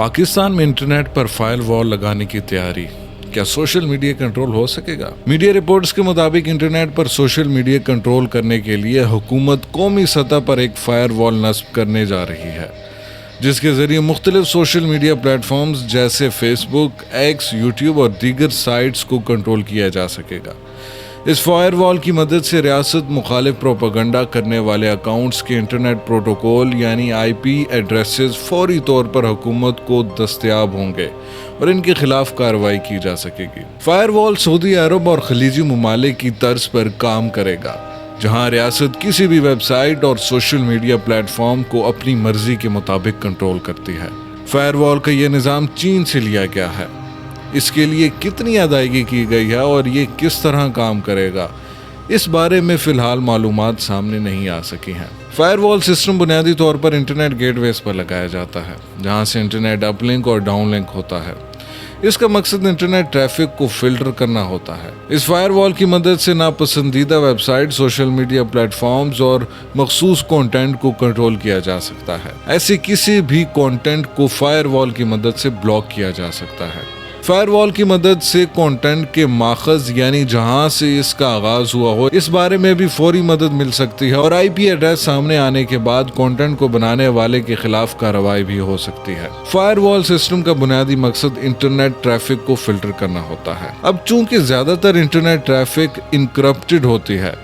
पाकिस्तान में इंटरनेट पर fire wall लगाने की तैयारी, क्या सोशल मीडिया कंट्रोल हो सकेगा? मीडिया रिपोर्ट्स के मुताबिक इंटरनेट पर सोशल मीडिया कंट्रोल करने के लिए हुकूमत कौमी सतह पर एक फायर वॉल नस्ब करने जा रही है, जिसके जरिए मुख्तलिफ सोशल मीडिया प्लेटफॉर्म्स जैसे फेसबुक, एक्स, यूट्यूब और दीगर साइट्स को कंट्रोल किया जा सकेगा। इस फायर वॉल की मदद से रियासत मुखालिफ प्रोपेगेंडा करने वाले अकाउंट्स के इंटरनेट प्रोटोकॉल यानी IP एड्रेसेस फौरी तौर पर हुकूमत को दस्तयाब होंगे और इनके खिलाफ कार्रवाई की जा सकेगी। फायर वॉल सऊदी अरब और खलीजी ममालिक की तर्ज पर काम करेगा, जहां रियासत किसी भी वेबसाइट और सोशल मीडिया प्लेटफॉर्म को अपनी मर्जी के मुताबिक कंट्रोल करती है। फायर वॉल का यह निज़ाम चीन से लिया गया है। इसके लिए कितनी अदायगी की गई है और ये किस तरह काम करेगा, इस बारे में फ़िलहाल मालूमात सामने नहीं आ सकी हैं। फायरवॉल सिस्टम बुनियादी तौर पर इंटरनेट गेटवेज पर लगाया जाता है, जहां से इंटरनेट अपलिंक और डाउनलिंक होता है। इसका मकसद इंटरनेट ट्रैफिक को फिल्टर करना होता है। इस फायरवॉल की मदद से नापसंदीदा वेबसाइट, सोशल मीडिया प्लेटफॉर्म्स और मखसूस कंटेंट को कंट्रोल किया जा सकता है। ऐसे किसी भी कंटेंट को फायरवॉल की मदद से ब्लॉक किया जा सकता है। फायरवॉल की मदद से कंटेंट के माखज यानी जहां से इसका आगाज हुआ हो, इस बारे में भी फौरी मदद मिल सकती है और IP एड्रेस सामने आने के बाद कंटेंट को बनाने वाले के खिलाफ कार्रवाई भी हो सकती है। फायरवॉल सिस्टम का बुनियादी मकसद इंटरनेट ट्रैफिक को फिल्टर करना होता है। अब चूंकि ज्यादातर इंटरनेट ट्रैफिक इनक्रप्टेड होती है,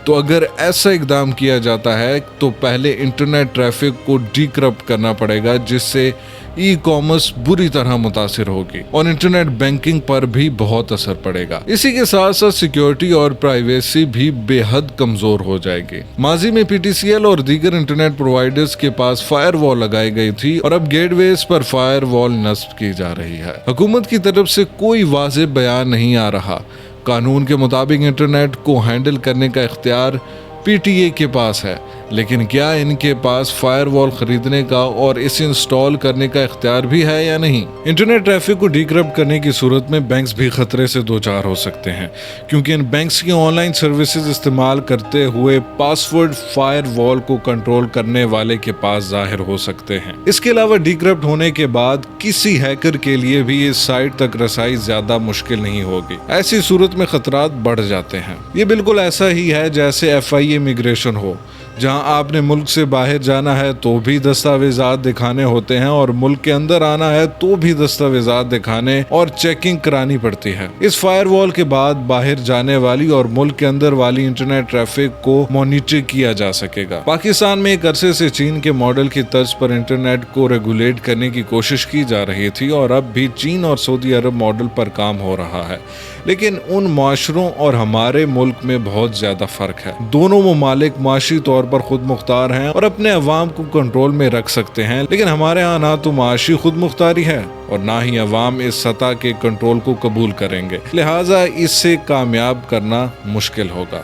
तो अगर ऐसा इकदाम किया जाता है तो पहले इंटरनेट ट्रैफिक को डिक्रप्ट करना पड़ेगा, जिससे ई-कॉमर्स बुरी तरह मुतासिर होगी और इंटरनेट बैंकिंग पर भी बहुत असर पड़ेगा। इसी के साथ साथ सिक्योरिटी और प्राइवेसी भी बेहद कमजोर हो जाएगी। माजी में PTCL और दीगर इंटरनेट प्रोवाइडर्स के पास फायर वॉल लगाई गई थी और अब गेटवेज पर फायर वॉल नस्ब की जा रही है। हुकूमत की तरफ से कोई वाज़ेह बयान नहीं आ रहा। कानून के मुताबिक इंटरनेट को हैंडल करने का इख्तियार PTA के पास है, लेकिन क्या इनके पास फायरवॉल खरीदने का और इसे इंस्टॉल करने का इख्तियार भी है या नहीं? इंटरनेट ट्रैफिक को डिक्रप्ट करने की सूरत में बैंक्स भी खतरे से दो चार हो सकते हैं, क्योंकि इन बैंक्स की ऑनलाइन सर्विसेज इस्तेमाल करते हुए पासवर्ड फायरवॉल को कंट्रोल करने वाले के पास जाहिर हो सकते हैं। इसके अलावा डिक्रप्ट होने के बाद किसी हैकर के लिए भी इस साइट तक रसाई ज्यादा मुश्किल नहीं होगी। ऐसी सूरत में खतरात बढ़ जाते हैं। ये बिल्कुल ऐसा ही है जैसे FIA इमिग्रेशन हो, जहां आपने मुल्क से बाहर जाना है तो भी दस्तावेजात दिखाने होते हैं और मुल्क के अंदर आना है तो भी दस्तावेजात दिखाने और चेकिंग करानी पड़ती है। इस फायरवॉल के बाद बाहर जाने वाली और मुल्क के अंदर वाली इंटरनेट ट्रैफिक को मॉनिटर किया जा सकेगा। पाकिस्तान में एक अरसे से चीन के मॉडल की तर्ज पर इंटरनेट को रेगुलेट करने की कोशिश की जा रही थी और अब भी चीन और सऊदी अरब मॉडल पर काम हो रहा है, लेकिन उन माशरों और हमारे मुल्क में बहुत ज्यादा फर्क है। दोनों ममालिक माशी तौर पर खुद मुख्तार हैं और अपने अवाम को कंट्रोल में रख सकते हैं, लेकिन हमारे यहाँ ना तो माशी खुद मुख्तारी है और ना ही अवाम इस सतह के कंट्रोल को कबूल करेंगे। लिहाजा इससे कामयाब करना मुश्किल होगा।